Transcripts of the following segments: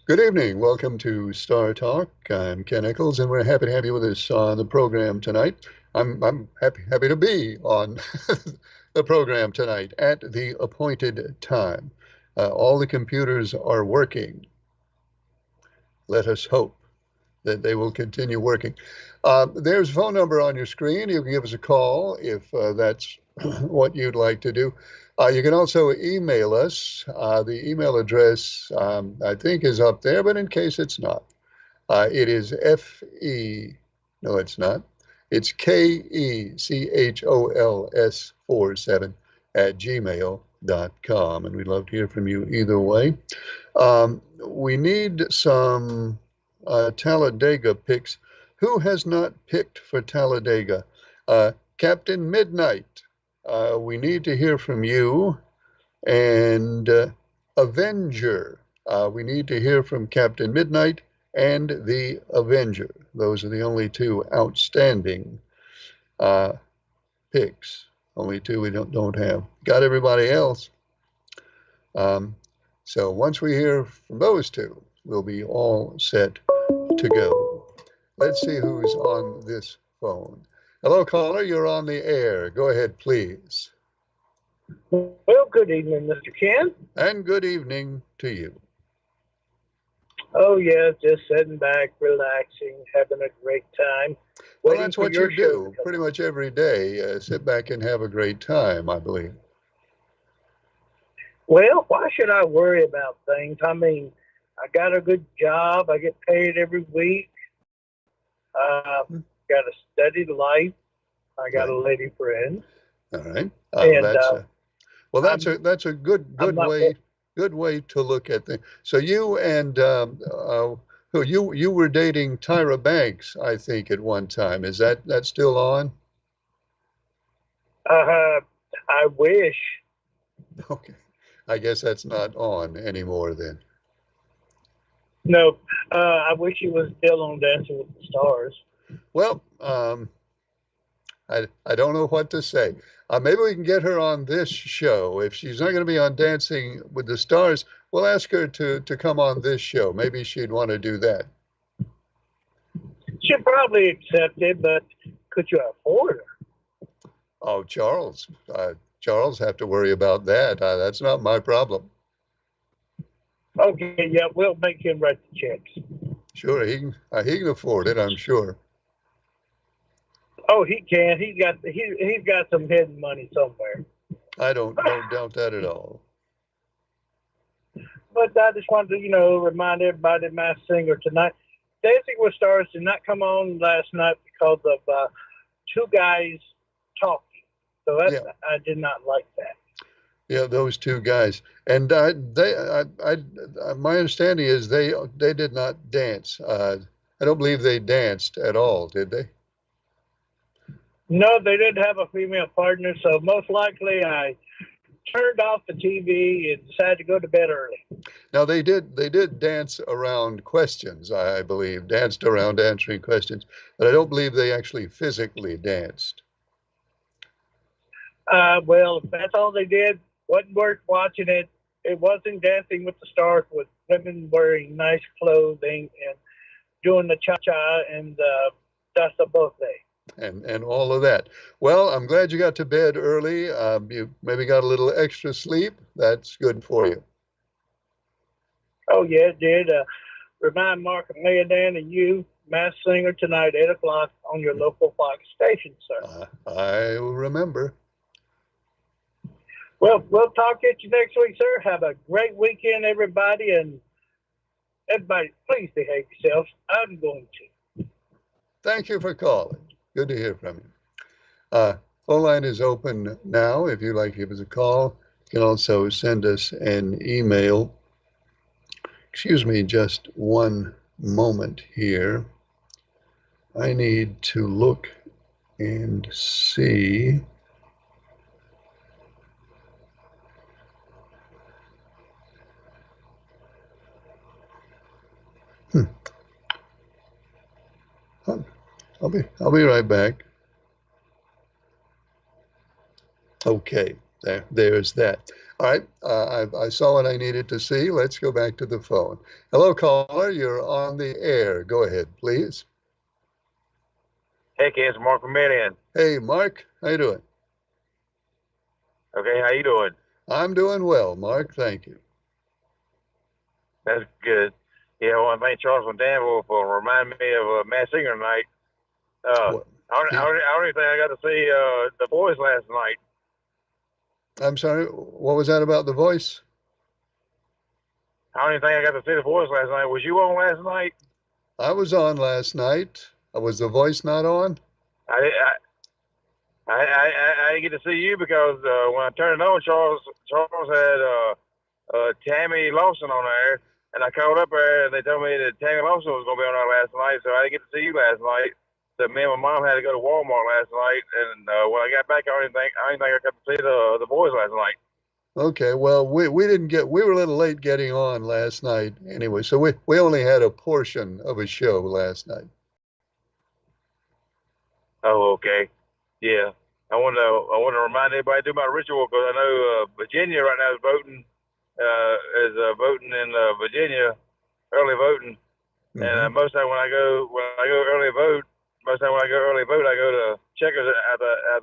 Good evening. Welcome to Star Talk. I'm Ken Echols, and we're happy to have you with us on the program tonight. I'm happy to be on the program tonight at the appointed time. All the computers are working. Let us hope that they will continue working. There's a phone number on your screen. You can give us a call if that's what you'd like to do. You can also email us. The email address, I think, is up there, but in case it's not, it is no, it's not. It's KECHOLS47 at gmail.com. And we'd love to hear from you either way. We need some Talladega picks. Who has not picked for Talladega? Captain Midnight, we need to hear from you. And Avenger, we need to hear from Captain Midnight and the Avenger. Those are the only two outstanding uh, picks. Only two we don't have. Got everybody else. Um, so once we hear from those two, we'll be all set to go. Let's see who's on this phone. Hello, caller. You're on the air. Go ahead, please. Well, good evening, Mr. Ken. And good evening to you. Oh, yeah, just sitting back, relaxing, having a great time. Well, Waiting that's for what your you show do to come pretty on. much every day. Sit back and have a great time, I believe. Well, why should I worry about things? I mean, I got a good job. I get paid every week. Hmm. Got a steady life. I got Right. a lady friend, All right. and That's well. I'm That's a good I'm not. wo- way to look at things. So you and who you were dating Tyra Banks, I think, at one time. Is that still on? Uh, I wish. Okay. I guess that's not on anymore then. No, I wish he was still on Dancing with the Stars. Well, I don't know what to say. Maybe we can get her on this show. If she's not going to be on Dancing with the Stars, we'll ask her to come on this show. Maybe she'd want to do that. She'd probably accept it, but could you afford her? Oh, Charles have to worry about that. That's not my problem. Okay, yeah, we'll make him write the checks. Sure, he can afford it, I'm sure. Oh, he can. He's got some hidden money somewhere. I don't doubt that at all. But I just wanted to, remind everybody, Masked Singer tonight. Dancing with Stars did not come on last night because of two guys talking. So Yeah, I did not like that. yeah, those two guys, and my understanding is they did not dance. I don't believe they danced at all, did they? No, they didn't have a female partner, so most likely I turned off the TV and decided to go to bed early. Now they did dance around questions, I believe, danced around answering questions, but I don't believe they actually physically danced. Well, if that's all they did, wasn't worth watching it. It wasn't Dancing with the Stars with women wearing nice clothing and doing the cha cha and that's a buffet. And all of that. Well, I'm glad you got to bed early. You maybe got a little extra sleep. That's good for you. Oh, yeah, it did. Remind Mark and Leodan and you, Mass Singer, tonight, 8 o'clock on your local Fox station, sir. I will remember. Well, we'll talk at you next week, sir. Have a great weekend, everybody. And everybody, please behave yourselves. I'm going to. Thank you for calling. Good to hear from you. Phone line is open now. If you'd like to give us a call, you can also send us an email. Excuse me just one moment here. I need to look and see. Hmm. I'll be right back. Okay. There's that. All right, I saw what I needed to see. Let's go back to the phone. Hello, caller. You're on the air. Go ahead, please. Hey, kids, Mark from Marion. Hey, Mark. How you doing? Okay, how you doing? I'm doing well, Mark. Thank you. That's good. Yeah, I want to thank Charles from Danville for reminding me of Matt Singer tonight. What? I don't even think I got to see the boys last night. I'm sorry. What was that about the voice? I don't even think I got to see the boys last night. Was you on last night? I was on last night. Was the voice not on? I I didn't get to see you because when I turned it on, Charles had Tammy Lawson on there, and I called up there and they told me that Tammy Lawson was going to be on there last night, so I didn't get to see you last night. So me and my mom had to go to Walmart last night, and when I got back, I didn't think I got to see the boys last night. Okay, well, we didn't get, we were a little late getting on last night anyway, so we only had a portion of a show last night. Oh, okay, yeah. I want to remind everybody to do my ritual because I know Virginia right now is voting in Virginia, early voting. And Hmm. most time when I go early vote, most time when I go early vote, I go to Checkers after I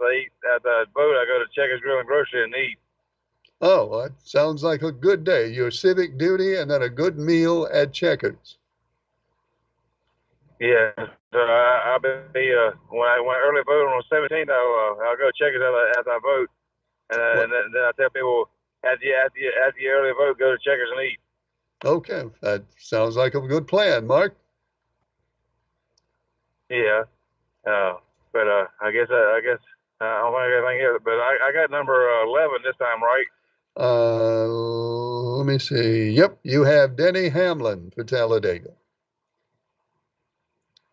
vote. I go to Checkers Grill and Grocery and eat. Oh, well, that sounds like a good day. Your civic duty and then a good meal at Checkers. Yeah, so I'll be when I early vote on the 17th, I'll go to Checkers after I vote, What? and then I tell people after you early vote, go to Checkers and eat. Okay, that sounds like a good plan, Mark. Yeah, but I guess I don't think anything else. But I got number 11 this time, right? Let me see. Yep, you have Denny Hamlin for Talladega.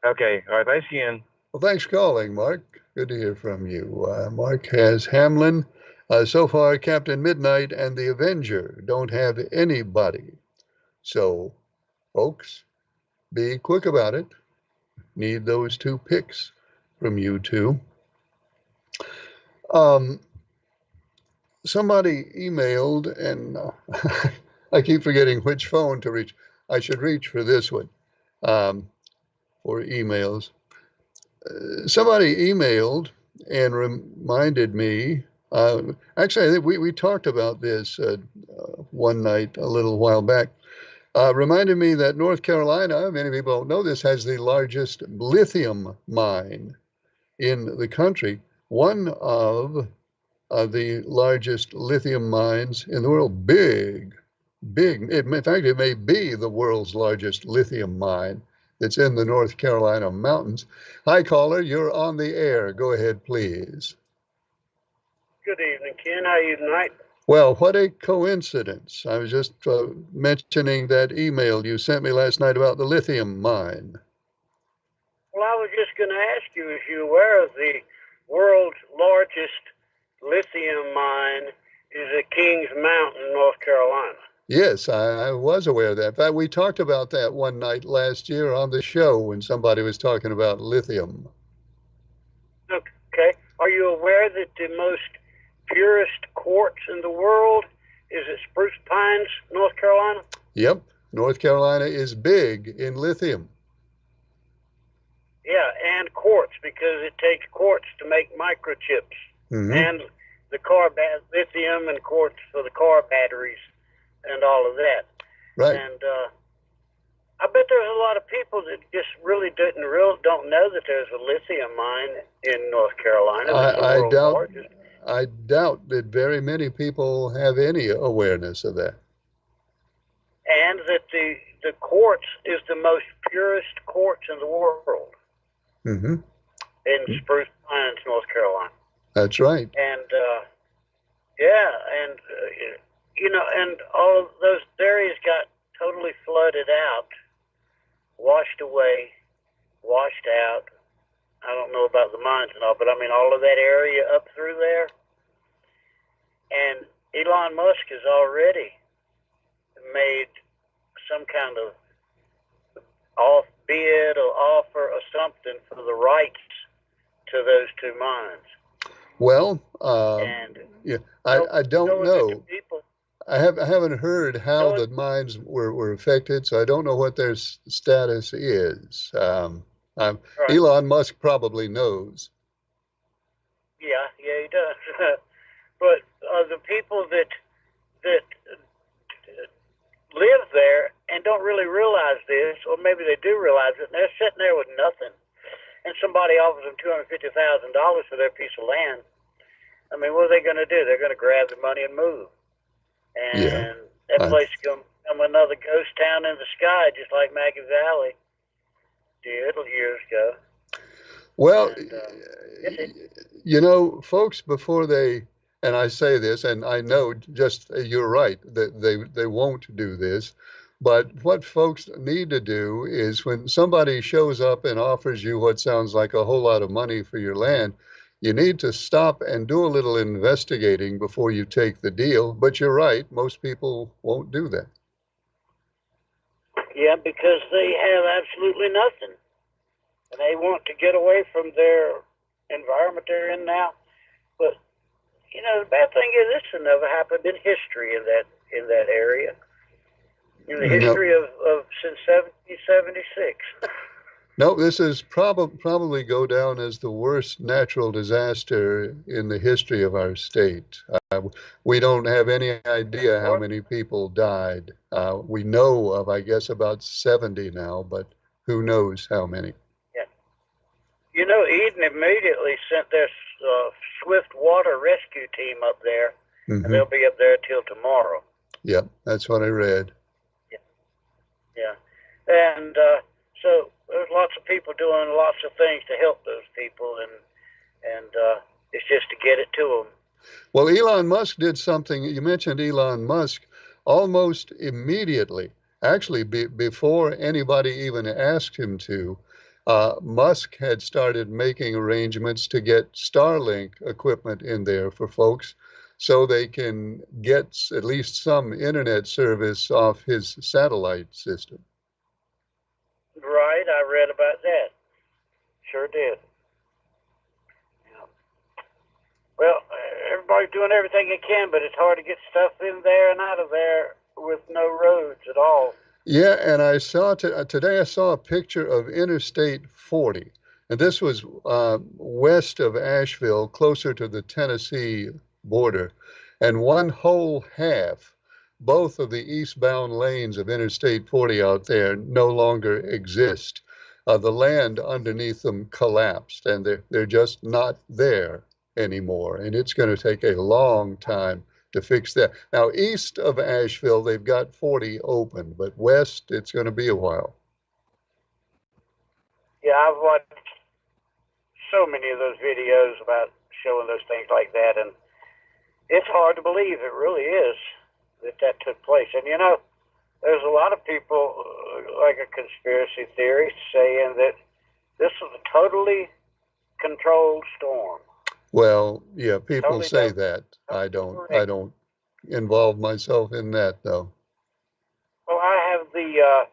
Okay, all right. Thanks again. Well, thanks for calling, Mark. Good to hear from you. Mark has Hamlin. So far, Captain Midnight and the Avenger don't have anybody. So, folks, be quick about it. Need those two picks from you two. Um, Somebody emailed, and I keep forgetting which phone to reach. I should reach for this one for emails. Somebody emailed and reminded me. Actually, I think we talked about this one night a little while back. Reminded me that North Carolina, many people don't know this, has the largest lithium mine in the country. One of the largest lithium mines in the world. Big, big. In fact, it may be the world's largest lithium mine that's in the North Carolina mountains. Hi, caller. You're on the air. Go ahead, please. Good evening, Ken. How are you tonight? Well, what a coincidence. I was just mentioning that email you sent me last night about the lithium mine. Well, I was just going to ask you, is you aware of the world's largest lithium mine is at Kings Mountain, North Carolina? Yes, I was aware of that. In fact, we talked about that one night last year on the show when somebody was talking about lithium. Okay. Are you aware that the most purest quartz in the world is at Spruce Pines, North Carolina? Yep, North Carolina is big in lithium. Yeah, and quartz, because it takes quartz to make microchips Hmm. and the lithium and quartz for the car batteries and all of that. Right. And I bet there's a lot of people that just really don't know that there's a lithium mine in North Carolina that's the I world's doubt largest. I doubt that very many people have any awareness of that. And that the quartz is the most purest quartz in the world Hmm. in Spruce Pines, North Carolina. That's right. And yeah, and and all of those areas got totally flooded out, washed away, washed out. I don't know about the mines and all, but I mean all of that area up through there. And Elon Musk has already made some kind of off bid or offer or something for the rights to those two mines. Well, And yeah, know, I don't knowing that the know. people, I haven't heard how knowing, the mines were affected, so I don't know what their status is. right, Elon Musk probably knows. yeah, he does. But the people that live there and don't really realize this, or maybe they do realize it, and they're sitting there with nothing, and somebody offers them $250,000 for their piece of land. I mean, what are they going to do? They're going to grab the money and move, Yeah. and that I, place is going to become another ghost town in the sky, just like Maggie Valley did years ago. well, And folks, before they, and I say this, and I know just you're right that they won't do this, but what folks need to do is when somebody shows up and offers you what sounds like a whole lot of money for your land, you need to stop and do a little investigating before you take the deal. But you're right, most people won't do that. yeah, because they have absolutely nothing, and they want to get away from their environment they're in now. But the bad thing is this has never happened in history in that area. In the No, history of since 1776. no, this is probably go down as the worst natural disaster in the history of our state. We don't have any idea how many people died. We know of, I guess, about 70 now, but who knows how many. Yeah. Eden immediately sent their swift water rescue team up there, and Hmm. they'll be up there till tomorrow. Yep, that's what I read. Yeah. And so there's lots of people doing lots of things to help those people, and it's just to get it to them. Well, Elon Musk did something. You mentioned Elon Musk almost immediately, actually, before anybody even asked him to. Musk had started making arrangements to get Starlink equipment in there for folks so they can get at least some internet service off his satellite system. Right, I read about that. Sure did. Yeah. Well, everybody's doing everything they can, but it's hard to get stuff in there and out of there with no roads at all. Yeah, and I saw today, I saw a picture of Interstate 40, and this was west of Asheville, closer to the Tennessee border. And one whole half, both of the eastbound lanes of Interstate 40 out there no longer exist. The land underneath them collapsed, and they're just not there anymore. And it's going to take a long time to fix that. Now, east of Asheville, they've got 40 open, but west, it's going to be a while. Yeah, I've watched so many of those videos about showing those things like that, and it's hard to believe it really is that took place. And there's a lot of people, like a conspiracy theory, saying that this was a totally controlled storm. Well, yeah, people Totally say that. I don't. I don't involve myself in that though. Well, I have the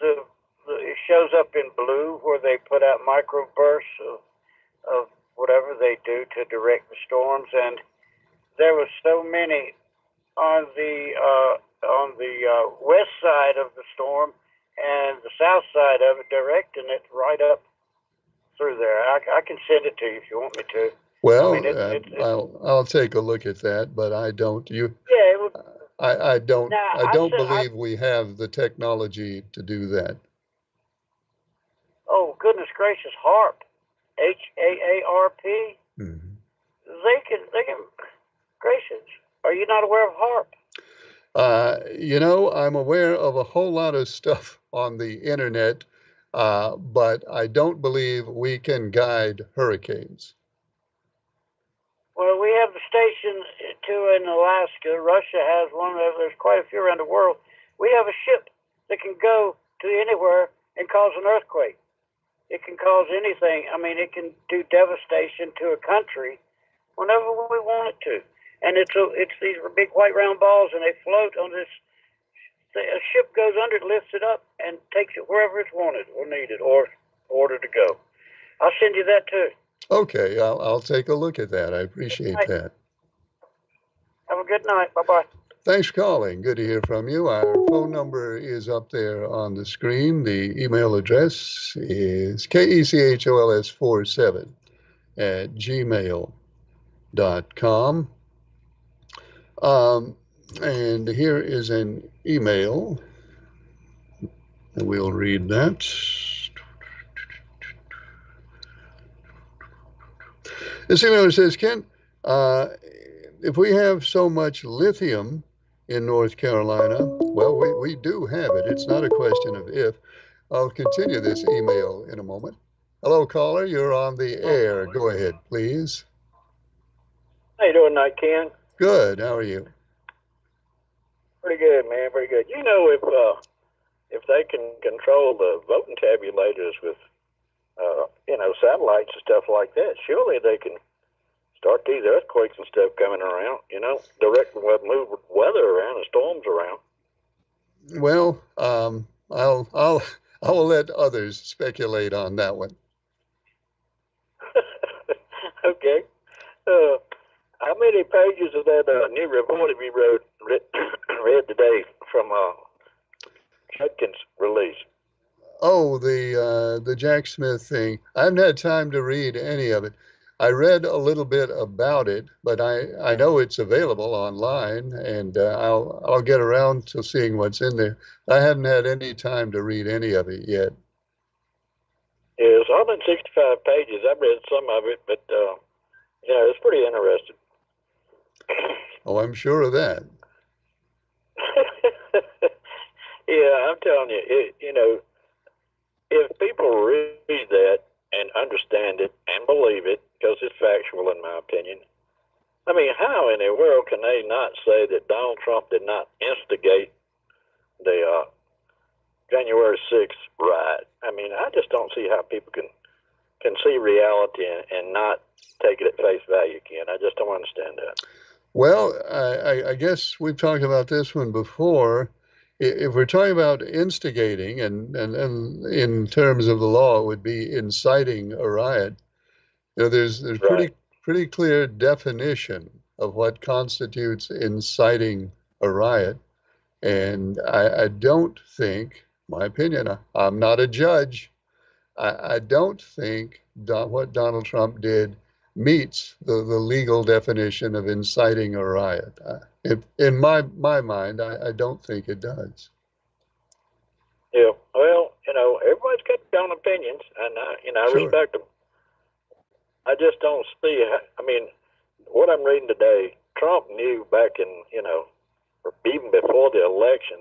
it shows up in blue where they put out microbursts of whatever they do to direct the storms, and there was so many on the west side of the storm and the south side of it, directing it right up through there. I can send it to you if you want me to. Well, I mean, I'll take a look at that, but I don't. Yeah, it would. I don't. Now I don't believe we have the technology to do that. Oh goodness gracious, HAARP, HAARP. Mm-hmm. They can. Gracious, are you not aware of HAARP? I'm aware of a whole lot of stuff on the internet, but I don't believe we can guide hurricanes. Well, we have the station too in Alaska. Russia has one. There's quite a few around the world. We have a ship that can go to anywhere and cause an earthquake. It can cause anything. I mean, it can do devastation to a country whenever we want it to. And it's these big white round balls, and they float on this. A ship goes under it, lifts it up, and takes it wherever it's wanted or needed or ordered to go. I'll send you that too. Okay, I'll take a look at that. I appreciate Right. that. Have a good night. Bye bye. Thanks for calling. Good to hear from you. Our phone number is up there on the screen. The email address is kechols47 at gmail.com. Um, and here is an email, and we'll read that. This email says, Ken, if we have so much lithium in North Carolina, well, we do have it. It's not a question of if. I'll continue this email in a moment. Hello, caller. You're on the air. Go ahead, please. How you doing tonight, Ken? Good. How are you? Pretty good, man. Pretty good. You know, if they can control the voting tabulators with satellites and stuff like that, surely they can start these earthquakes and stuff coming around. Directing what move weather around and storms around. Well, I will let others speculate on that one. Okay. How many pages of that new report have you read today from Judkins' release? Oh, the Jack Smith thing. I haven't had time to read any of it. I read a little bit about it, but I know it's available online, and I'll get around to seeing what's in there. I haven't had any time to read any of it yet. Yeah, it's 165 pages. I've read some of it, but it's pretty interesting. Oh, I'm sure of that. Yeah, I'm telling you, if people read that and understand it and believe it, because it's factual in my opinion, I mean, how in the world can they not say that Donald Trump did not instigate the January 6th riot? I mean, I just don't see how people can see reality and not take it at face value, Ken. I just don't understand that. Well, I guess we've talked about this one before. If we're talking about instigating, and in terms of the law, it would be inciting a riot. There's Right. pretty clear definition of what constitutes inciting a riot, and I don't think, my opinion, I'm not a judge. I don't think what Donald Trump did meets the legal definition of inciting a riot. In my mind, I don't think it does. Yeah. Well, everybody's got their own opinions, and I Sure. respect them. I just don't see. I mean, what I'm reading today, Trump knew back in, even before the election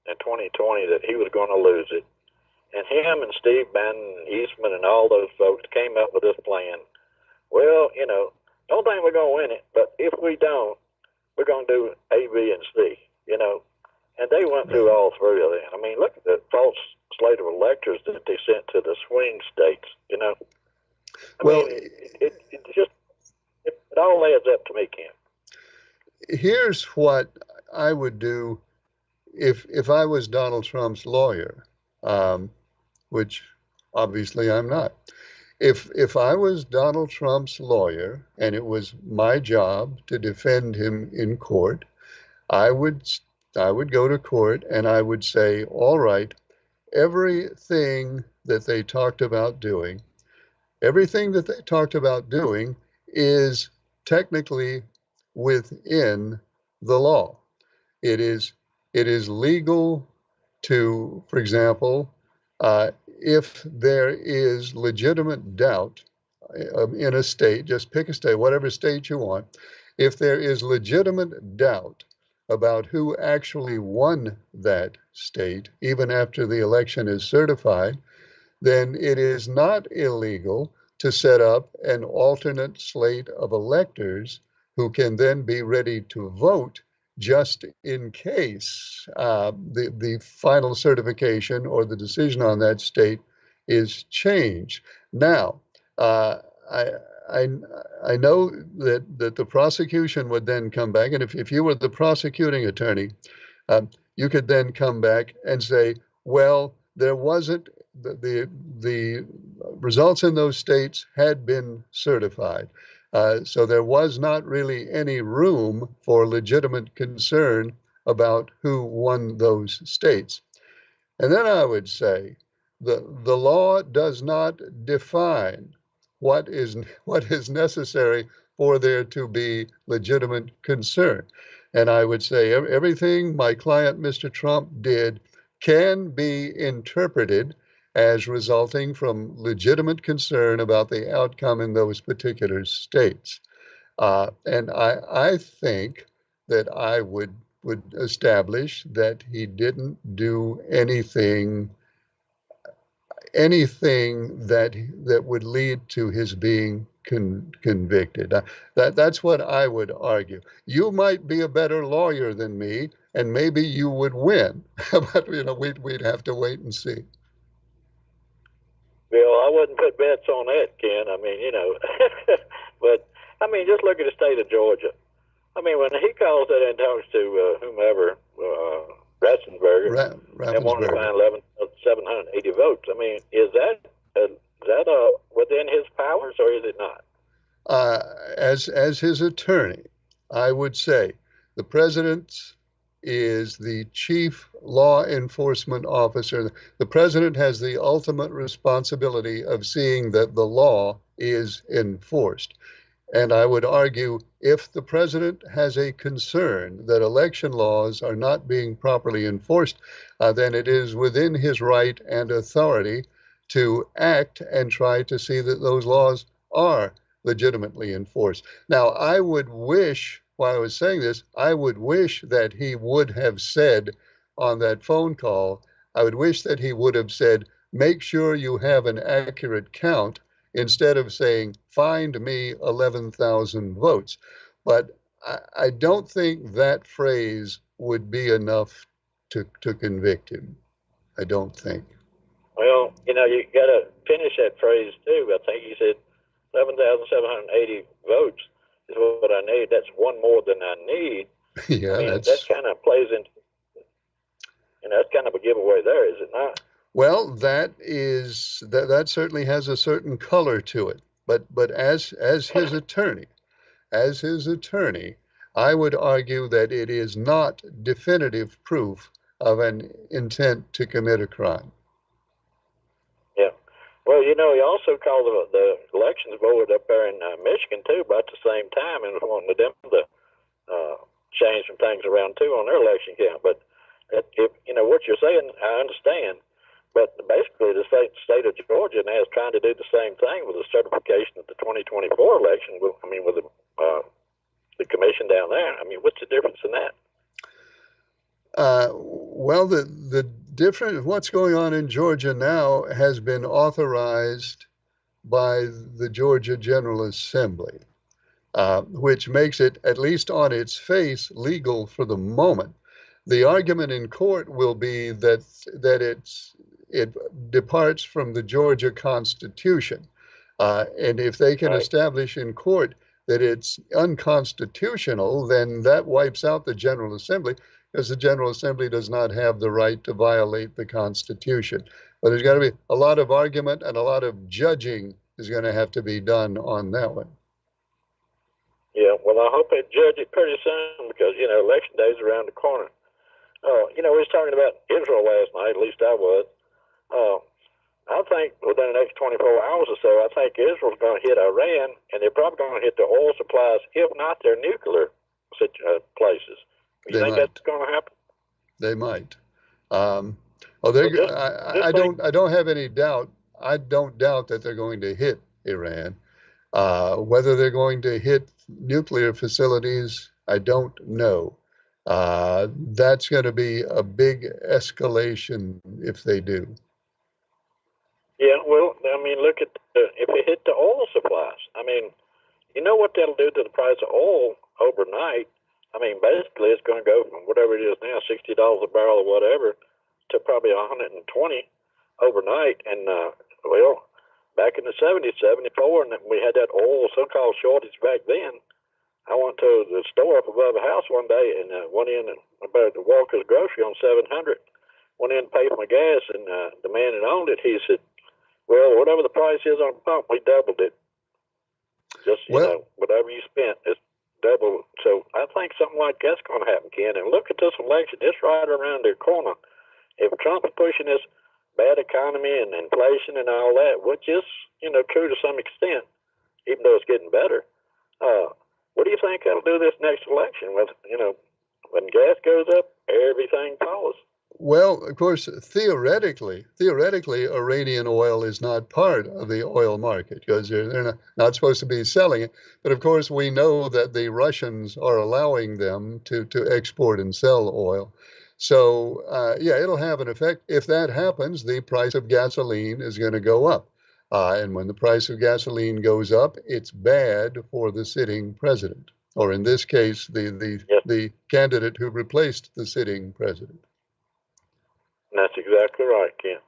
in 2020 that he was going to lose it. And him and Steve Bannon and Eastman and all those folks came up with this plan. Well, don't think we're going to win it, but if we don't, we're going to do A, B, and C, And they went through Right. all three of them. I mean, look at the false slate of electors that they sent to the swing states, I Well, mean, it all adds up to me, Ken. here's what I would do if I was Donald Trump's lawyer, um, which obviously I'm not. If I was Donald Trump's lawyer and it was my job to defend him in court, I would I would go to court and I would say, all right, everything that they talked about doing, everything that they talked about doing is technically within the law. It is it is legal to, for example, if there is legitimate doubt in a state, just pick a state, whatever state you want. If there is legitimate doubt about who actually won that state, even after the election is certified, then it is not illegal to set up an alternate slate of electors who can then be ready to vote just in case the final certification or the decision on that state is changed. Now, uh, I, I, I know that the prosecution would then come back, and if you were the prosecuting attorney, you could then come back and say, well, there wasn't the results in those states had been certified. So there was not really any room for legitimate concern about who won those states. And then I would say the law does not define what is necessary for there to be legitimate concern. And I would say everything my client, Mr. Trump, did can be interpreted as resulting from legitimate concern about the outcome in those particular states. And I think that I would establish that he didn't do anything that would lead to his being convicted. That's what I would argue. You might be a better lawyer than me, and maybe you would win, but we'd have to wait and see. Bill, I wouldn't put bets on that, Ken. I mean, but I mean, just look at the state of Georgia. I mean, when he calls that and talks to whomever, Ratzenberger, and wanted to find 780 votes. I mean, is that within his powers, or is it not? As his attorney, I would say the president is the chief law enforcement officer. The president has the ultimate responsibility of seeing that the law is enforced. And I would argue if the president has a concern that election laws are not being properly enforced, then it is within his right and authority to act and try to see that those laws are legitimately enforced. Now, I would wish, while I was saying this, I would wish that he would have said on that phone call, I would wish that he would have said, make sure you have an accurate count, instead of saying, find me 11,000 votes. But I don't think that phrase would be enough to convict him. I don't think. Well, you got to finish that phrase too. I think he said 11,780 votes is what I need. That's one more than I need. Yeah, I mean, that kind of plays into, that's kind of a giveaway there, is it not? Well, that certainly has a certain color to it. But as his attorney, I would argue that it is not definitive proof of an intent to commit a crime. Yeah. Well, he also called the elections board up there in Michigan too, about the same time, and was wanting them to change some things around too on their election count. But if what you're saying, I understand. But basically, the state of Georgia now is trying to do the same thing with the certification of the 2024 election. With the commission down there. I mean, what's the difference in that? Well, the difference, what's going on in Georgia now has been authorized by the Georgia General Assembly, which makes it, at least on its face, legal for the moment. The argument in court will be that it departs from the Georgia Constitution. And if they can establish in court that it's unconstitutional, then that wipes out the General Assembly, because the General Assembly does not have the right to violate the Constitution. But there's got to be a lot of argument, and a lot of judging is going to have to be done on that one. Yeah, well, I hope they judge it pretty soon, because, election day is around the corner. We was talking about Israel last night, at least I was. I think within the next 24 hours or so, I think Israel's going to hit Iran, and they're probably going to hit the oil supplies, if not their nuclear places. You think that's going to happen? They might. I don't have any doubt. I don't doubt that they're going to hit Iran. Whether they're going to hit nuclear facilities, I don't know. That's going to be a big escalation if they do. Yeah, well, I mean, look at if it hit the oil supplies. I mean, you know what that'll do to the price of oil overnight? I mean, basically, it's going to go from whatever it is now, $60 a barrel or whatever, to probably 120 overnight. And back in the 70s, 74, and we had that oil so-called shortage back then. I went to the store up above the house one day and went in and about the Walker's Grocery on 700. Went in and paid for my gas, and the man that owned it, he said, Well, whatever the price is on pump, we doubled it. Just, Well, whatever you spent is double. So I think something like that's going to happen, Ken. And look at this election. It's right around the corner. If Trump is pushing this bad economy and inflation and all that, which is, true to some extent, even though it's getting better, what do you think that'll do this next election? With, when gas goes up, everything follows. well, of course, theoretically, Iranian oil is not part of the oil market because they're not supposed to be selling it. But of course, we know that the Russians are allowing them to export and sell oil. So, yeah, it'll have an effect. If that happens, the price of gasoline is going to go up. And when the price of gasoline goes up, it's bad for the sitting president, or in this case, Yes, the candidate who replaced the sitting president. that's exactly right, Ken.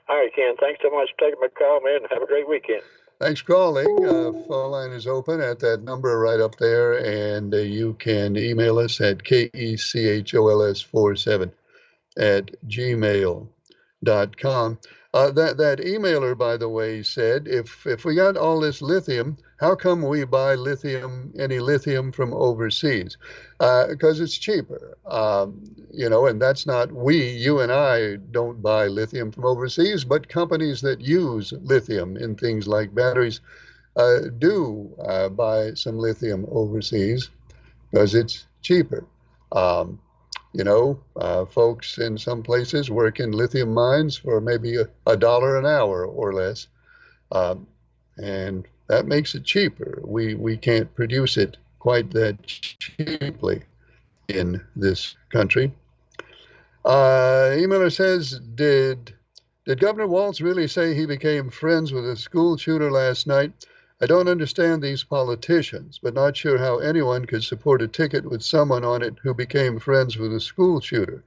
All right, Ken, thanks so much for taking my call, man, and have a great weekend. Thanks for calling. Phone line is open at that number right up there, and you can email us at kechols47@gmail.com. That emailer, by the way, said, if we got all this lithium, how come we buy any lithium from overseas? Because it's cheaper. And that's not you and I don't buy lithium from overseas, but companies that use lithium in things like batteries do buy some lithium overseas because it's cheaper. Um, Folks in some places work in lithium mines for maybe a dollar an hour or less, um, and that makes it cheaper. We can't produce it quite that cheaply in this country. Emailer says, did Governor Walz really say he became friends with a school shooter last night? I don't understand these politicians, but not sure how anyone could support a ticket with someone on it who became friends with a school shooter.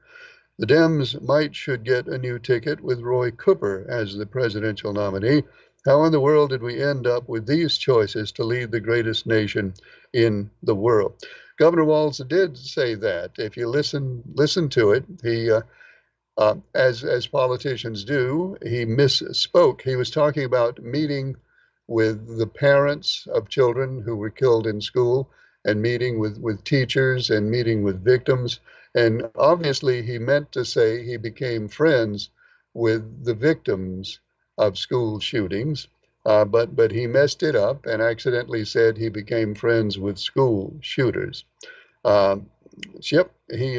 The Dems should get a new ticket with Roy Cooper as the presidential nominee. How in the world did we end up with these choices to lead the greatest nation in the world? Governor Walz did say that. If you listen to it, he as politicians do, he misspoke. He was talking about meeting with the parents of children who were killed in school, and meeting with teachers, and meeting with victims. And obviously, he meant to say he became friends with the victims of school shootings. But he messed it up and accidentally said he became friends with school shooters. Um, yep, he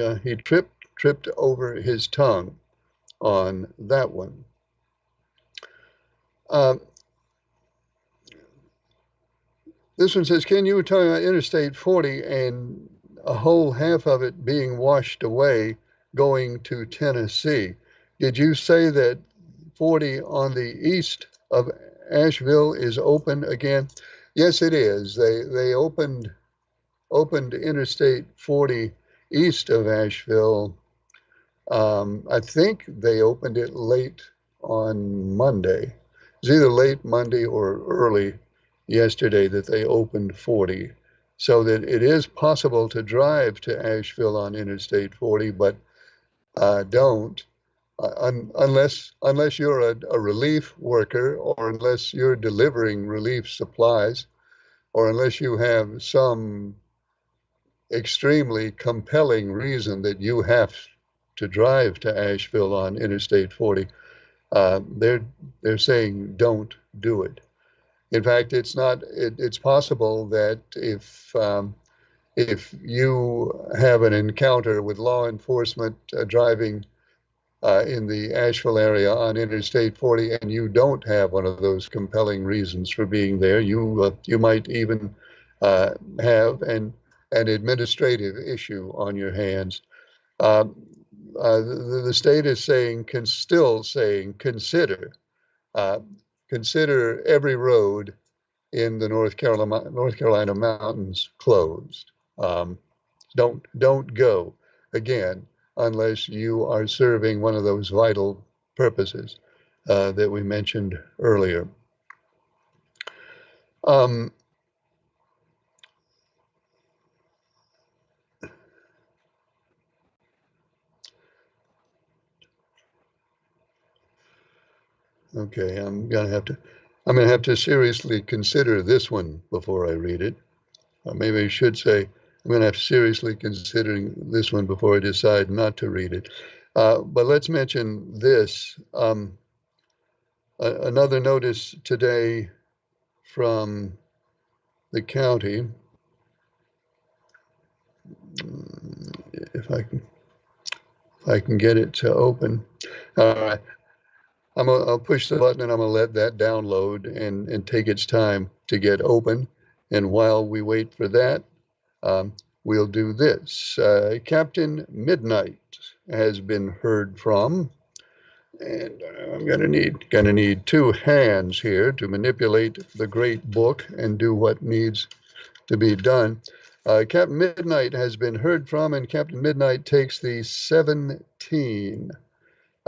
tripped over his tongue on that one. Um, this one says, Ken, you were talking about Interstate 40 and a whole half of it being washed away going to Tennessee. Did you say that 40 on the east of Asheville is open again? Yes, it is. They opened Interstate 40 east of Asheville. I think they opened it late on Monday. It was either late Monday or early yesterday that they opened 40. So that it is possible to drive to Asheville on Interstate 40, but don't unless you're a relief worker, or unless you're delivering relief supplies, or unless you have some extremely compelling reason that you have to drive to Asheville on Interstate 40. They're saying don't do it. In fact, it's not. It's possible that if you have an encounter with law enforcement driving in the Asheville area on Interstate 40, and you don't have one of those compelling reasons for being there, you might even have an administrative issue on your hands. Um, the state is still saying, uh, consider every road in the North Carolina mountains closed. Um, don't go again unless you are serving one of those vital purposes that we mentioned earlier. Um, Okay, I'm gonna have to seriously consider this one before I read it. Or maybe I should say, I'm gonna have to seriously considering this one before I decide not to read it. But let's mention this. Another notice today from the county. If I can get it to open. All right. I'll push the button and I'm gonna let that download and take its time to get open. And while we wait for that, um, we'll do this. Captain Midnight has been heard from, and I'm gonna need two hands here to manipulate the great book and do what needs to be done. Captain Midnight has been heard from, and Captain Midnight takes the 17.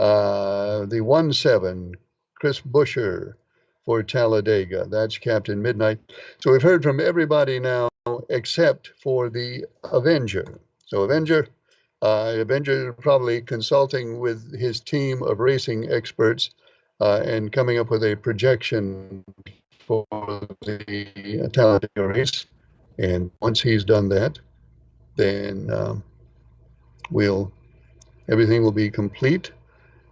The 1-7, Chris Busher for Talladega. That's Captain Midnight. So we've heard from everybody now except for the Avenger. So Avenger probably consulting with his team of racing experts and coming up with a projection for the Talladega race. And once he's done that, then we'll everything will be complete.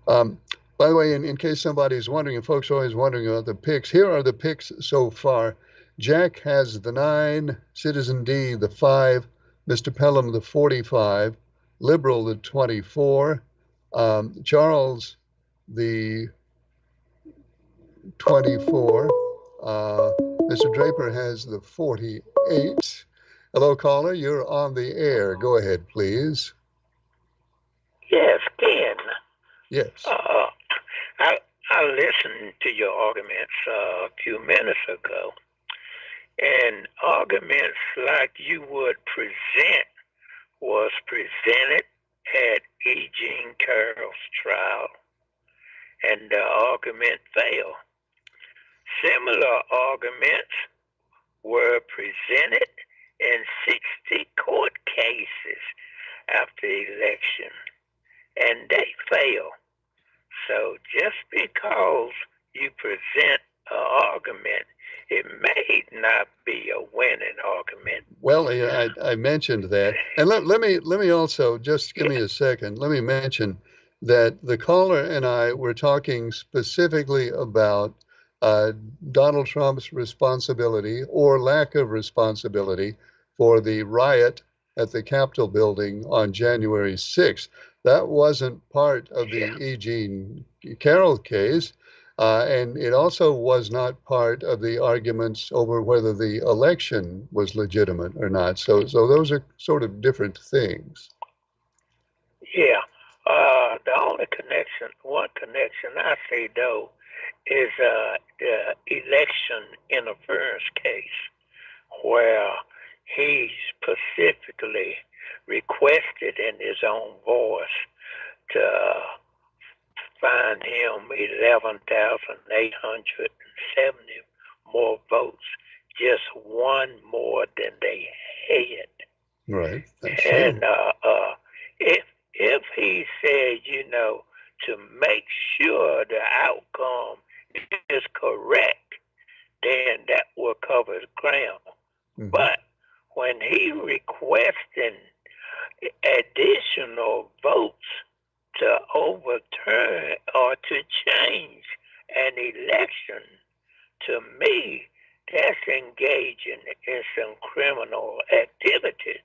Um, by the way, in case somebody's wondering, and folks are always wondering about the picks, here are the picks so far. Jack has the 9, Citizen D the 5, Mr. Pelham the 45, Liberal the 24, Charles the 24, Mr. Draper has the 48. Hello, caller, you're on the air. Go ahead, please. Yes, Ken. Yes. I listened to your arguments a few minutes ago, and arguments like you would present was presented at E. Jean Carroll's trial, and the argument failed. Similar arguments were presented in 60 court cases after the election, and they failed. So just because you present an argument, it may not be a winning argument. Well, I mentioned that, and let me also just give me a second. Let me mention that the caller and I were talking specifically about uh, Donald Trump's responsibility or lack of responsibility for the riot at the Capitol building on January 6th. That wasn't part of the E. Jean Carroll case. And it also was not part of the arguments over whether the election was legitimate or not. So those are sort of different things. Yeah. One connection I see though, is the election interference case, where he specifically requested in his own voice to find him 11,870 more votes, just one more than they had. Right. That's And true. if he said, to make sure the outcome is correct, then that will cover the ground. Mhm. But when he requesting additional votes to overturn or to change an election, to me, that's engaging in some criminal activity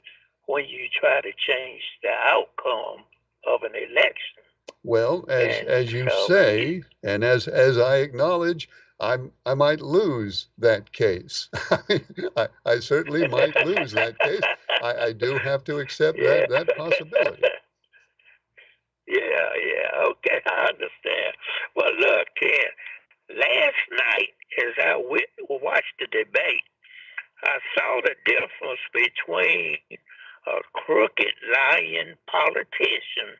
when you try to change the outcome of an election. Well, And as you so, say, and as I acknowledge, I might lose that case. I certainly might lose that case. I do have to accept yeah. that possibility. Yeah, okay, I understand. Well, look, Ken, last night as I watched the debate, I saw the difference between a crooked, lying politician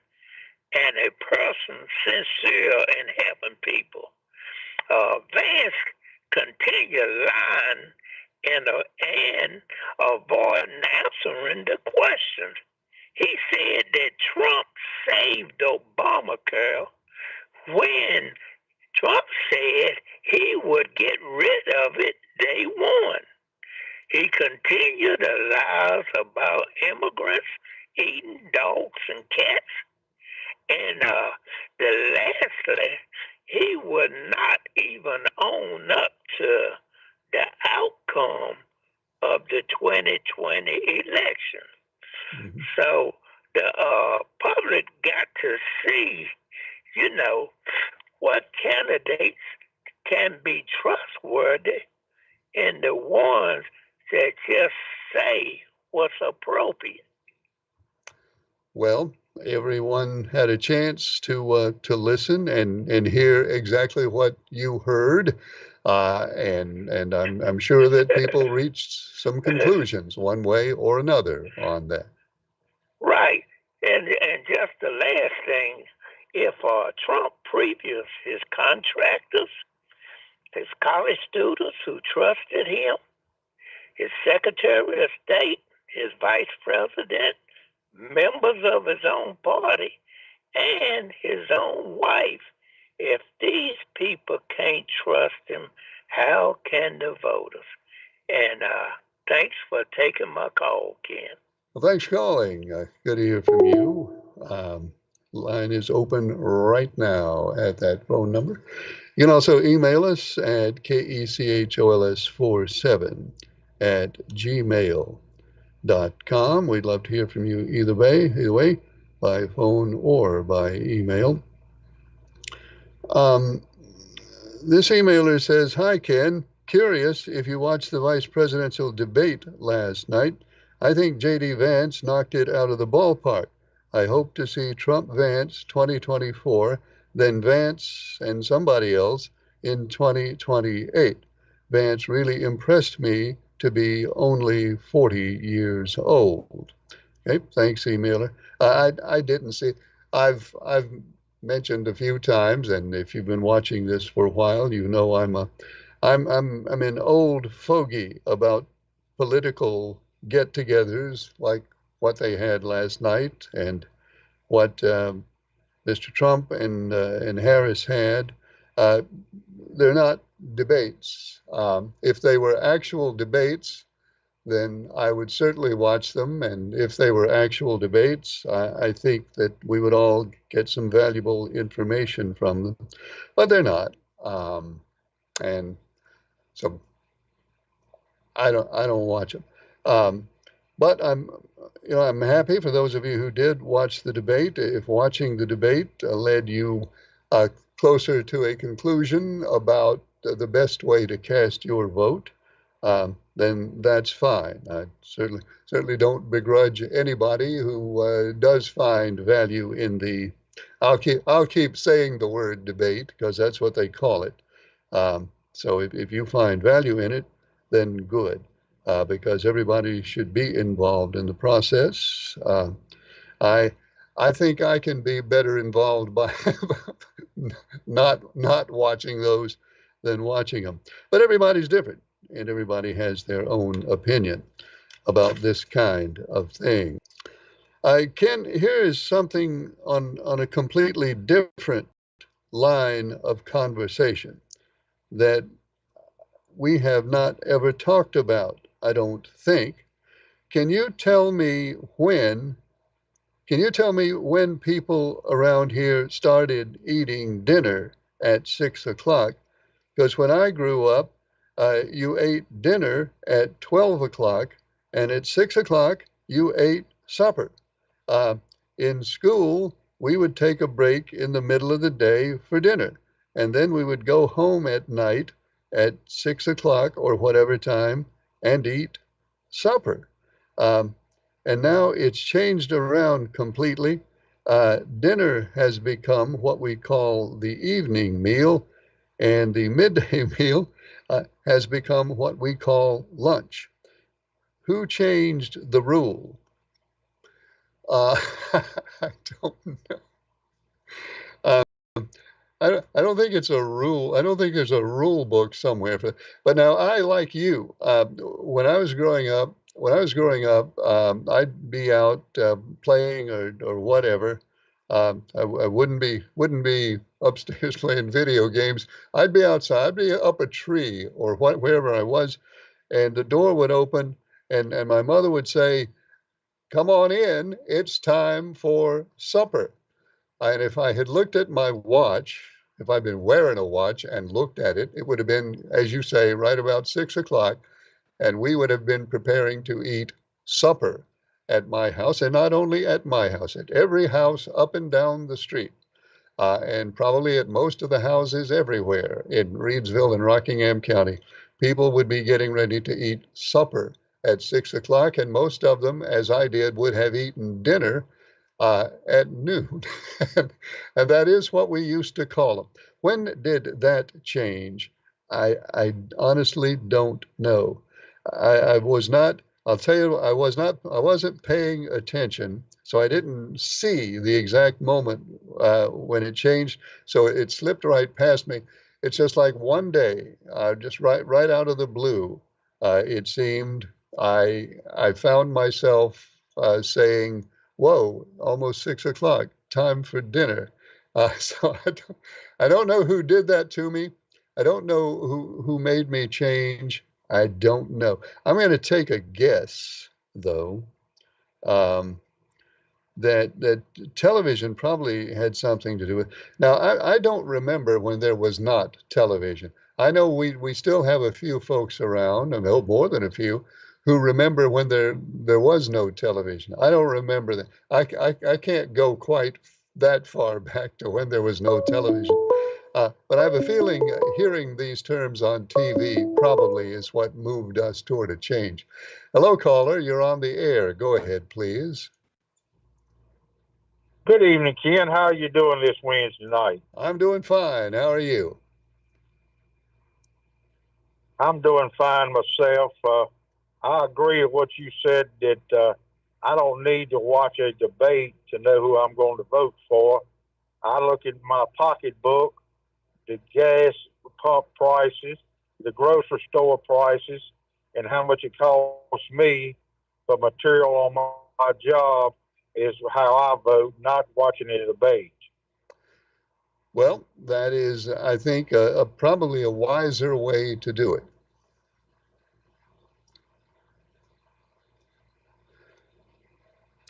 and a person sincere in helping people. Vance continued lying and avoiding answering the questions. He said that Trump saved Obamacare when Trump said he would get rid of it day one. He continued the lies about immigrants eating dogs and cats. And lastly, he would not even own up to the outcome of the 2020 election. Mhm. So the public got to see, you know, what candidates can be trustworthy and the ones that just say what's appropriate. Well, everyone had a chance to listen and hear exactly what you heard, and I'm sure that people reached some conclusions one way or another on that. Right. And just the last thing, if Trump previews his contractors, his college students who trusted him, his Secretary of State, his Vice President, members of his own party, and his own wife, if these people can't trust him, how can the voters? And thanks for taking my call, Ken. Well, thanks for calling. Good to hear from you. Line is open right now at that phone number. You can also email us at kechols47@gmail.com. We'd love to hear from you either way, by phone or by email. Um, this emailer says, "Hi, Ken. Curious if you watched the vice presidential debate last night. I think J.D. Vance knocked it out of the ballpark. I hope to see Trump Vance 2024, then Vance and somebody else in 2028. Vance really impressed me to be only 40 years old." Okay, thanks, emailer. I didn't see. I've mentioned a few times, and if you've been watching this for a while, you know I'm an old fogey about political get-togethers like what they had last night and what Mr. Trump and Harris had. Uh, they're not debates. If they were actual debates, then I would certainly watch them. And if they were actual debates, I think that we would all get some valuable information from them. But they're not. And so I don't watch them. Um, but I'm happy for those of you who did watch the debate. If watching the debate led you uh, closer to a conclusion about the best way to cast your vote, then that's fine. I certainly don't begrudge anybody who does find value in the. I'll keep saying the word debate because that's what they call it. So if you find value in it, then good, because everybody should be involved in the process. I I think I can be better involved by not watching those than watching them. But everybody's different, and everybody has their own opinion about this kind of thing. Ken, here is something on a completely different line of conversation that we have not ever talked about, I don't think. Can you tell me when Can you tell me when people around here started eating dinner at 6 o'clock? Because when I grew up, you ate dinner at 12 o'clock, and at 6 o'clock, you ate supper. Uh, in school, we would take a break in the middle of the day for dinner, and then we would go home at night at 6 o'clock or whatever time and eat supper. Um, and now it's changed around completely. Dinner has become what we call the evening meal, and the midday meal has become what we call lunch. Who changed the rule? Uh, I don't know. Uh, I don't think it's a rule. I don't think there's a rule book somewhere for. But now I like you. When I was growing up, I'd be out playing or whatever. I wouldn't be upstairs playing video games. I'd be outside, I'd be up a tree or wherever I was, and the door would open, and my mother would say, "Come on in, it's time for supper." And if I had looked at my watch, if I'd been wearing a watch and looked at it, it would have been, as you say, right about 6 o'clock, and we would have been preparing to eat supper at my house, and not only at my house, at every house up and down the street, and probably at most of the houses everywhere in Reedsville and Rockingham County. People would be getting ready to eat supper at 6 o'clock, and most of them, as I did, would have eaten dinner at noon. And that is what we used to call them. When did that change? I honestly don't know. I was not, I'll tell you, I wasn't paying attention, so I didn't see the exact moment when it changed. So it slipped right past me. It's just like one day, just right out of the blue, it seemed I found myself saying, "Whoa, almost 6 o'clock, time for dinner." So I don't know who did that to me. I don't know who made me change. I don't know. I'm going to take a guess, though, um, that television probably had something to do with. Now, I don't remember when there was not television. I know we still have a few folks around, and more than a few, who remember when there was no television. I don't remember that. I can't go quite that far back to when there was no television. But I have a feeling hearing these terms on TV probably is what moved us toward a change. Hello, caller. You're on the air. Go ahead, please. Good evening, Ken. How are you doing this Wednesday night? I'm doing fine. How are you? I'm doing fine myself. I agree with what you said that I don't need to watch a debate to know who I'm going to vote for. I look at my pocketbook, the gas pump prices, the grocery store prices, and how much it costs me for material on my job is how I vote, not watching a debate. Well, that is, I think, probably a wiser way to do it.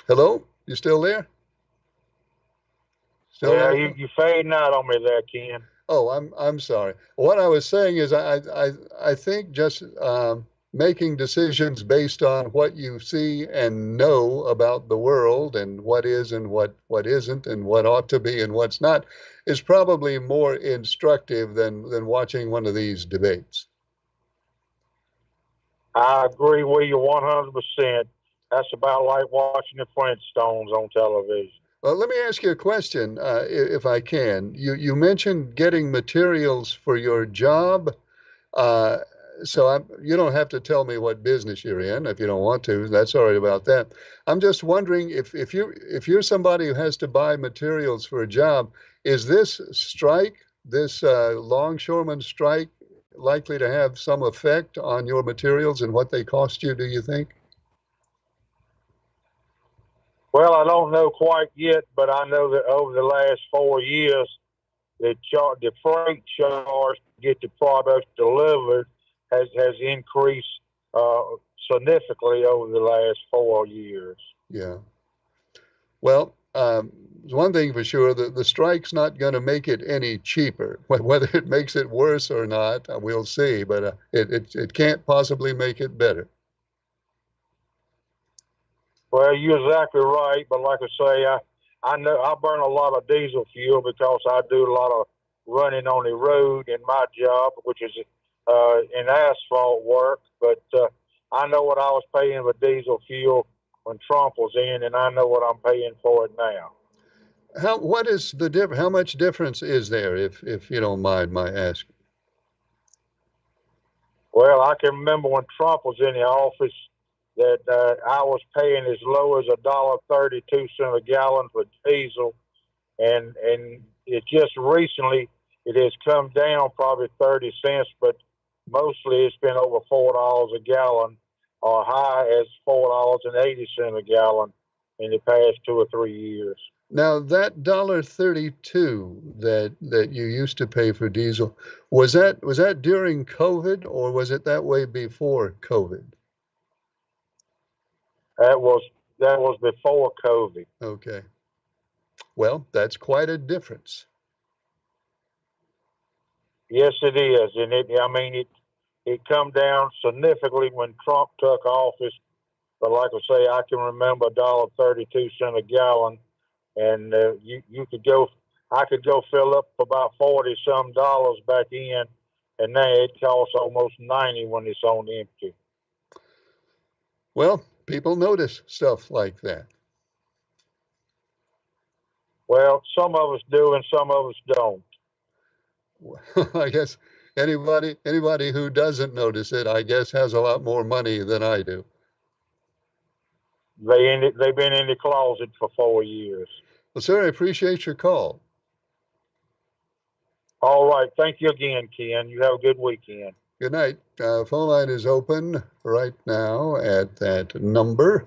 Hello? You still there? Still Yeah, there? you fading out on me there, Ken. Oh, I'm sorry. What I was saying is I think just making decisions based on what you see and know about the world and what is and what isn't and what ought to be and what's not is probably more instructive than watching one of these debates. I agree with you 100%. That's about like watching the Flintstones on television. Well, let me ask you a question, if I can. You mentioned getting materials for your job. Uh, you don't have to tell me what business you're in if you don't want to. That's all right about that. I'm just wondering if you're somebody who has to buy materials for a job, is this strike, this longshoreman strike, likely to have some effect on your materials and what they cost you, do you think? Well, I don't know quite yet, but I know that over the last 4 years, the freight charge to get the product delivered has increased uh, significantly over the last 4 years. Yeah. Well, one thing for sure, the strike's not going to make it any cheaper. Whether it makes it worse or not, we'll see. But it can't possibly make it better. Well, you're exactly right, but like I say, I know I burn a lot of diesel fuel because I do a lot of running on the road in my job, which is in asphalt work. But I know what I was paying with diesel fuel when Trump was in, and I know what I'm paying for it now. What is the How much difference is there, if you don't mind my asking? Well, I can remember when Trump was in the office that I was paying as low as $1.32 a gallon for diesel, and it just recently it has come down probably 30 cents, but mostly it's been over $4 a gallon, or high as $4.80 a gallon in the past 2 or 3 years. Now that $1.32 that you used to pay for diesel, was that during COVID or was it that way before COVID? That was before COVID. Okay. Well, that's quite a difference. Yes, it is, and it come down significantly when Trump took office. But like I say, I can remember $1.32 a gallon, and you could go. I could go fill up about 40 some dollars back in, and now it costs almost 90 when it's on empty. Well, people notice stuff like that. Well, some of us do, and some of us don't. I guess anybody who doesn't notice it, I guess, has a lot more money than I do. They've been in the closet for 4 years. Well, sir, I appreciate your call. All right. Thank you again, Ken. You have a good weekend. Good night. Phone line is open right now at that number.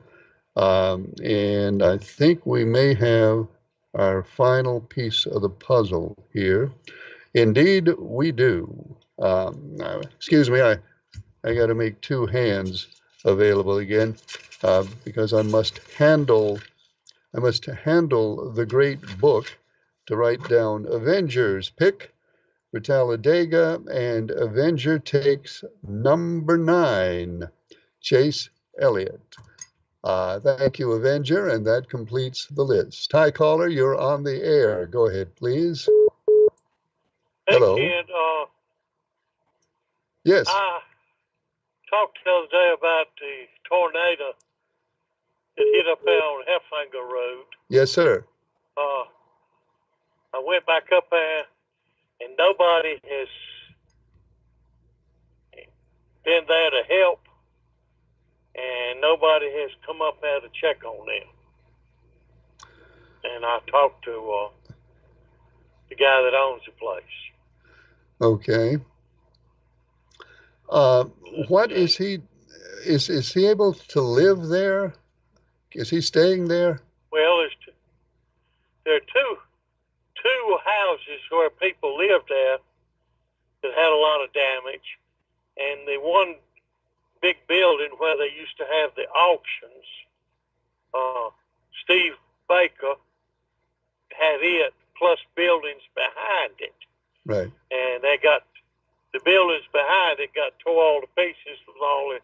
And I think we may have our final piece of the puzzle here. Indeed, we do. Excuse me, I got to make two hands available again because I must handle the great book to write down Avengers pick for Talladega, and Avenger takes number 9, Chase Elliott. Thank you, Avenger, and that completes the list. Hi, caller, you're on the air. Go ahead, please. Hey, Hello. Ken, Yes. I talked the other day about the tornado that hit up there on Heffinger Road. Yes, sir. I went back up there, and nobody has been there to help, and nobody has come up there to check on them. And I talked to the guy that owns the place. Okay. What is he? Is he able to live there? Is he staying there? Well, there are two houses where people lived there that had a lot of damage, and the one big building where they used to have the auctions, Steve Baker had it plus buildings behind it. Right. And they got the buildings behind it got tore all to pieces with all the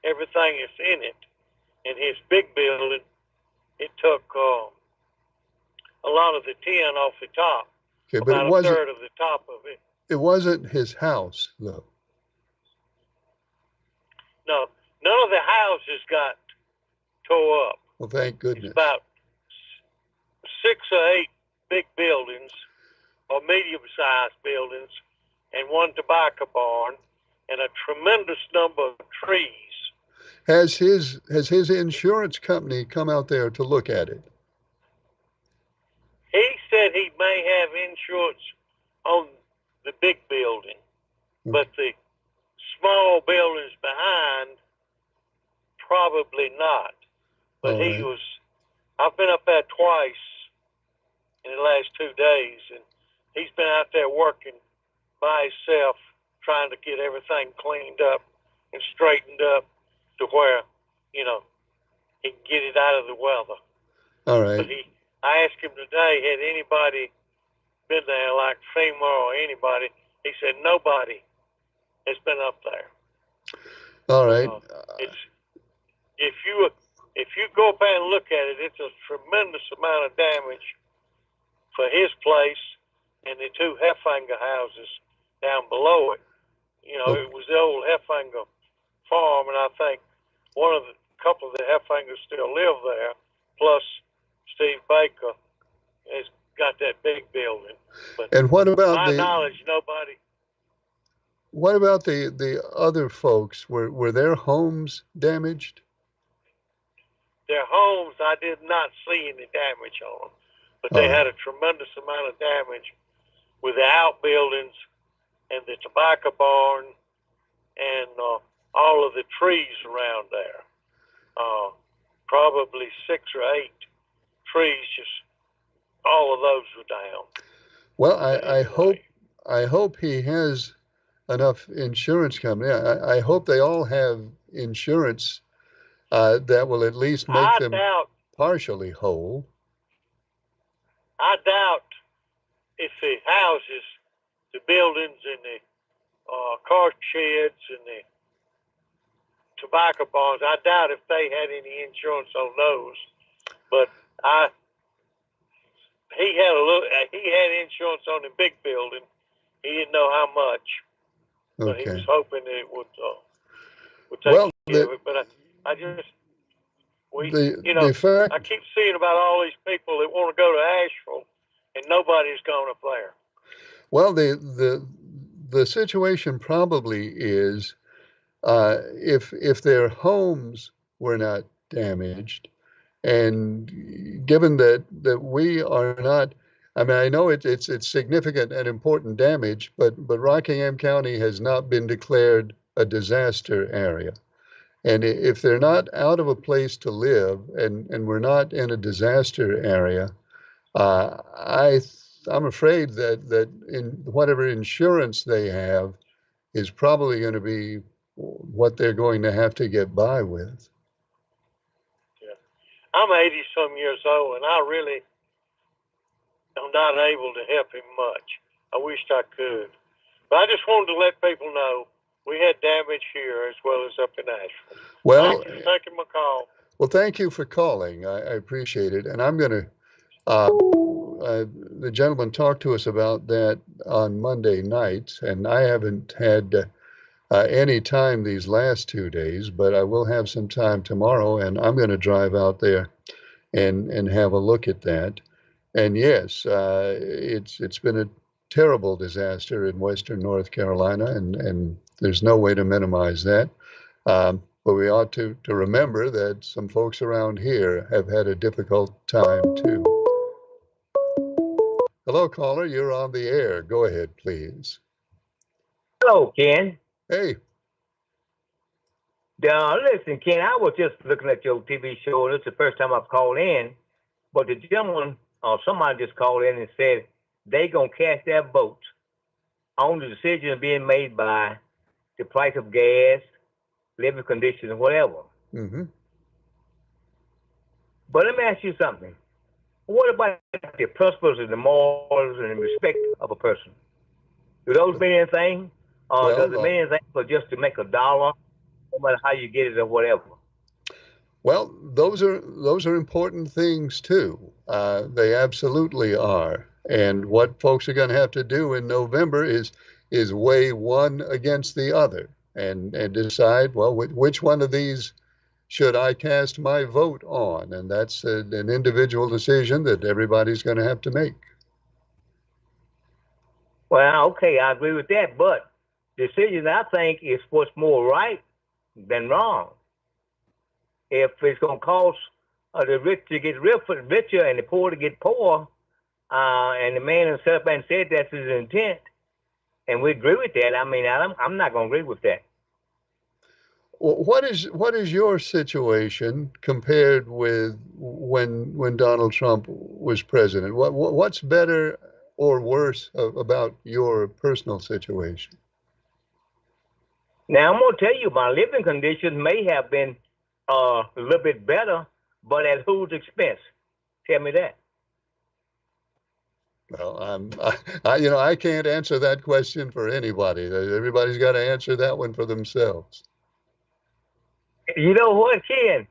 everything that's in it. And his big building, it took a lot of the tin off the top. Okay, but about a third of the top of it. It wasn't his house, though. No, none of the houses got tore up. Well, thank goodness. It's about 6 or 8 big buildings or medium-sized buildings and one tobacco barn and a tremendous number of trees. Has his insurance company come out there to look at it? He said he may have insurance on the big building, but the small buildings behind, probably not. But All right. I've been up there twice in the last 2 days, and he's been out there working by himself, trying to get everything cleaned up and straightened up to where, he can get it out of the weather. All right. But I asked him today, had anybody been there, like FEMA or anybody? He said nobody has been up there. All right. If you go up there and look at it, it's a tremendous amount of damage for his place and the 2 Heffinger houses down below it. It was the old Heffinger farm, and I think couple of the Heffingers still live there, plus Steve Baker has got that big building. But and what about my knowledge, nobody. What about the other folks? Were their homes damaged? Their homes, I did not see any damage on, but they had a tremendous amount of damage with the outbuildings and the tobacco barn and all of the trees around there. Probably 6 or 8 trees, just all of those were down. Well, But I hope anyway, I hope he has enough insurance coming in. I hope they all have insurance that will at least make I them doubt, partially whole. I doubt if the houses, the buildings, and the car sheds and the tobacco barns, I doubt if they had any insurance on those. But I, he had insurance on the big building. He didn't know how much, but he was Okay. hoping that it would take Well, care of it. But I just, the I fact keep seeing about all these people that want to go to Asheville, and nobody's going up there. well the situation probably is if their homes were not damaged, and given that we are not, I mean, I know it's significant and important damage, but Rockingham County has not been declared a disaster area. And if they're not out of a place to live, and we're not in a disaster area, uh, I I'm afraid that in whatever insurance they have is probably going to be what they're going to have to get by with. Yeah. I'm 80 some years old, and I really am not able to help him much. I wished I could. But I just wanted to let people know we had damage here as well as up in Asheville. Well, Thank you for taking my call. well, thank you for calling. I appreciate it. And I'm going to, the gentleman talked to us about that on Monday night, and I haven't had any time these last 2 days, but I will have some time tomorrow, and I'm going to drive out there and have a look at that. And yes, it's been a terrible disaster in western North Carolina, and there's no way to minimize that. But we ought to remember that some folks around here have had a difficult time too. Hello, caller. You're on the air. Go ahead, please. Hello, Ken. Hey, Listen, Ken, I was just looking at your TV show, and it's the first time I've called in. But the gentleman, or somebody just called in and said they gonna cast their vote on the decision being made by the price of gas, living conditions, and whatever. mm-hmm. But let me ask you something. What about the principles and the morals and the respect of a person? Do those mean anything? Or does it Well, mean anything for just to make a dollar, no matter how you get it or whatever? well, those are important things too. They absolutely are. And what folks are going to have to do in November is weigh one against the other and decide, well, which one of these should I cast my vote on? And that's an individual decision that everybody's going to have to make. Well, okay, I agree with that, but decision I think is what's more right than wrong. If it's going to cost the rich to get richer and the poor to get poor, and the man himself and said that's his intent, and we agree with that. I mean, I'm not going to agree with that. Well, what is your situation compared with when Donald Trump was president? What's better or worse about your personal situation? Now, I'm going to tell you, my living conditions may have been a little bit better, but at whose expense? Tell me that. Well, I can't answer that question for anybody. Everybody's got to answer that one for themselves. You know what, Ken?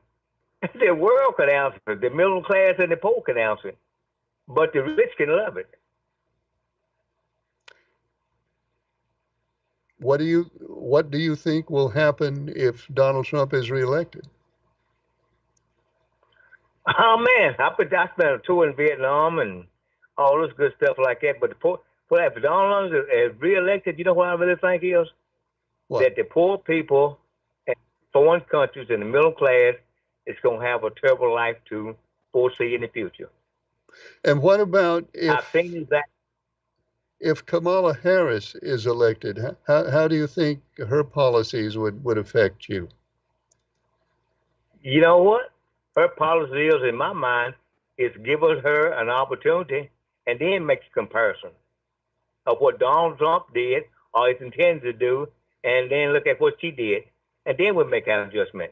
The world can answer it. The middle class and the poor can answer it. But the rich can love it. What do you think will happen if Donald Trump is reelected? Oh man, I spent a tour in Vietnam and all this good stuff like that. But the poor, if Donald Trump is reelected, you know what I really think is What? that the poor people in foreign countries and the middle class is going to have a terrible life to foresee in the future. And what about I think that if Kamala Harris is elected? How do you think her policies would affect you? you know what her policy is in my mind is give her an opportunity and then make a comparison of what Donald Trump did or is intended to do, and then look at what she did, and then we'll make an adjustment.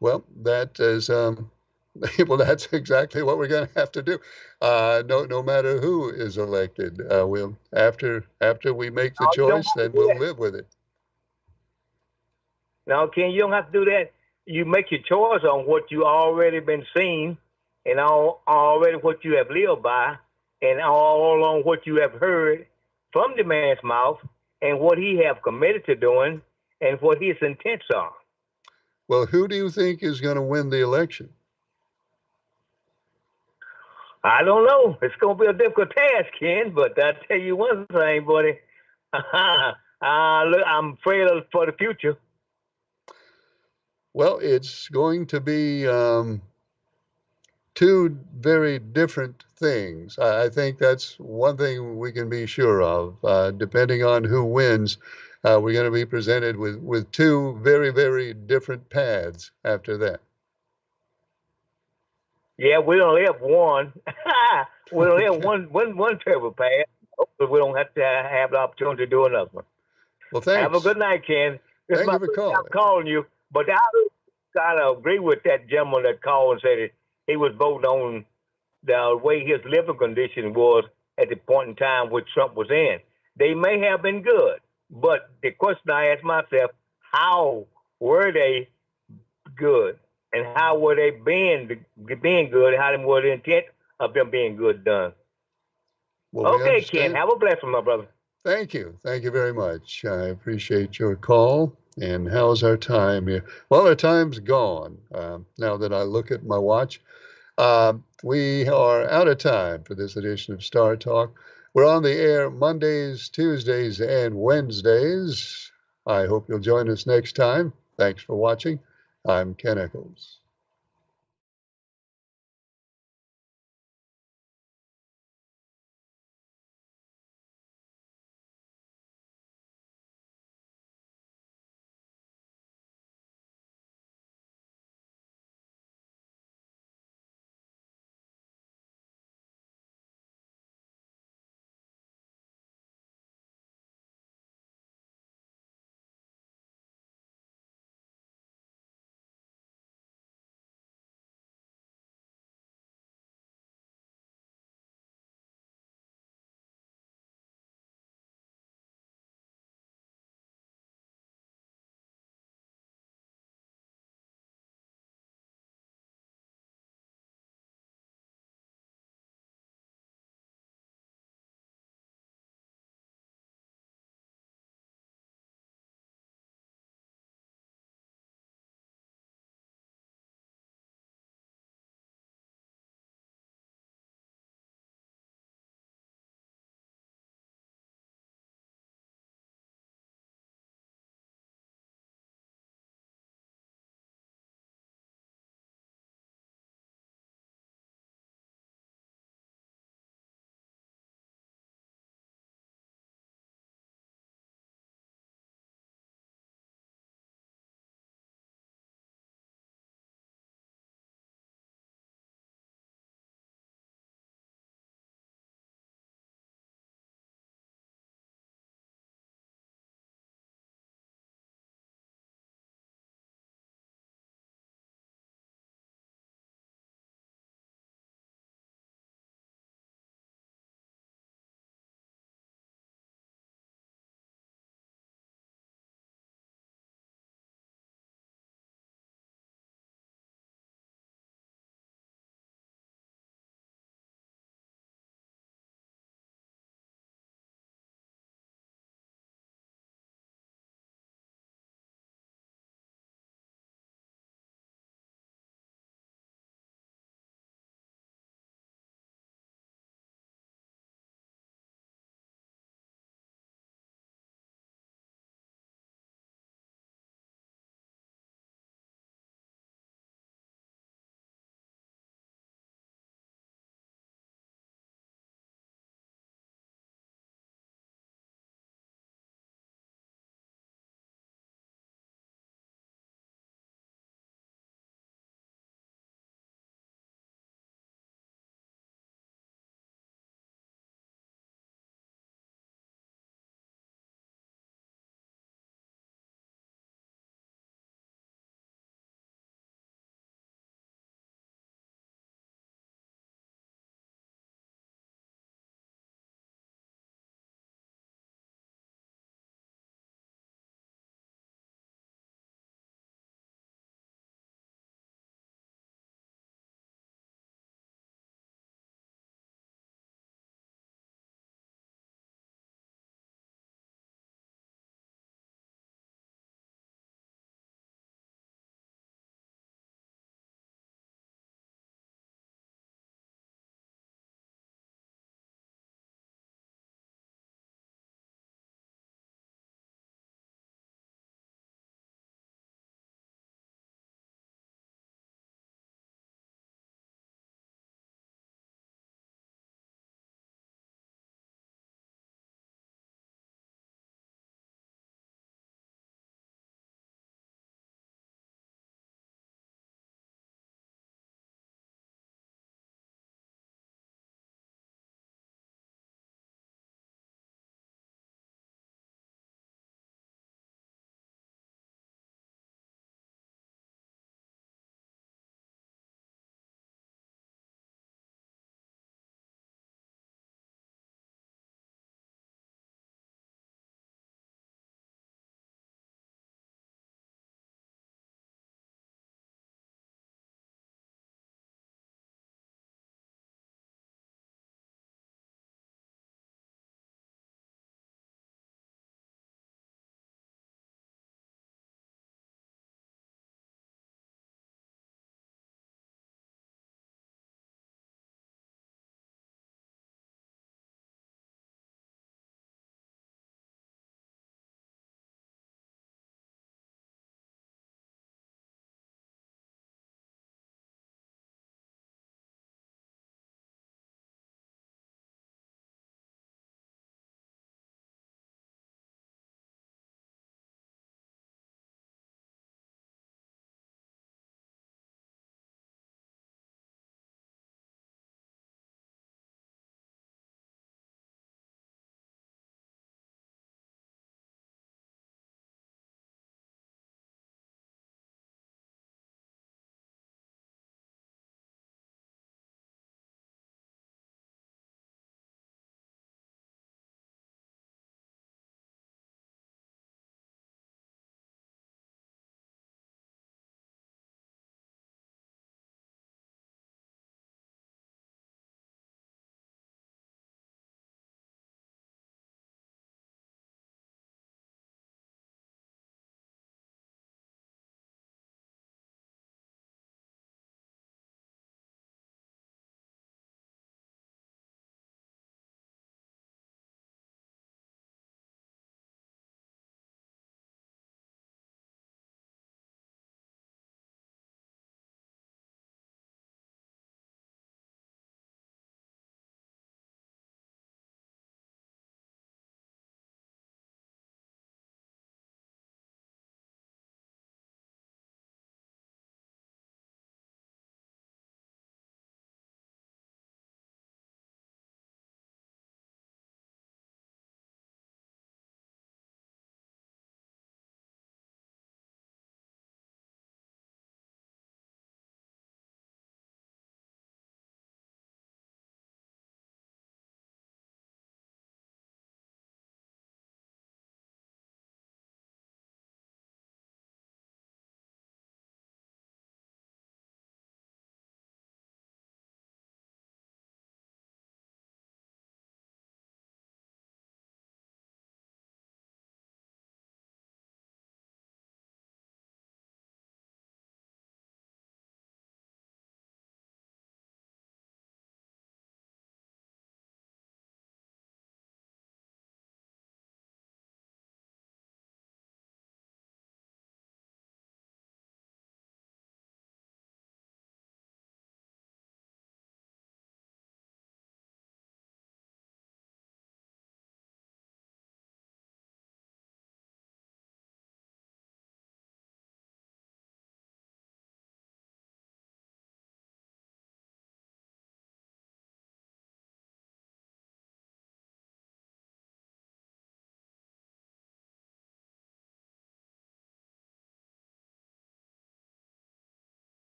Well, that is well, that's exactly what we're going to have to do. No matter who is elected, we'll after we make the No, you don't choice, have to then do we'll that. live with it. Now, Ken, you don't have to do that. You make your choice on what you already been seeing, and already what you have lived by, and all on what you have heard from the man's mouth, and what he have committed to doing, and what his intents are. Well, who do you think is going to win the election? I don't know. It's going to be a difficult task, Ken, but I tell you one thing, buddy. I'm afraid for the future. Well, it's going to be two very different things. I think that's one thing we can be sure of. Depending on who wins, we're going to be presented with two very, very different paths after that. Yeah, we only have one. We only have one travel path. Hopefully, we don't have to have the opportunity to do another one. Well, Have a thanks. good night, Ken. This is Thank my you for first time calling. calling you, but I kind of agree with that gentleman that called and said that he was voting on the way his living condition was at the point in time which Trump was in. They may have been good, but the question I ask myself, how were they good? And how were they being good? How were the intent of them being good done? Well, we Okay, Ken, understand. have a blessing, my brother. Thank you. Thank you very much. I appreciate your call. And how's our time here? Well, our time's gone. Now that I look at my watch, we are out of time for this edition of Star Talk. We're on the air Mondays, Tuesdays, and Wednesdays. I hope you'll join us next time. Thanks for watching. I'm Ken Echols.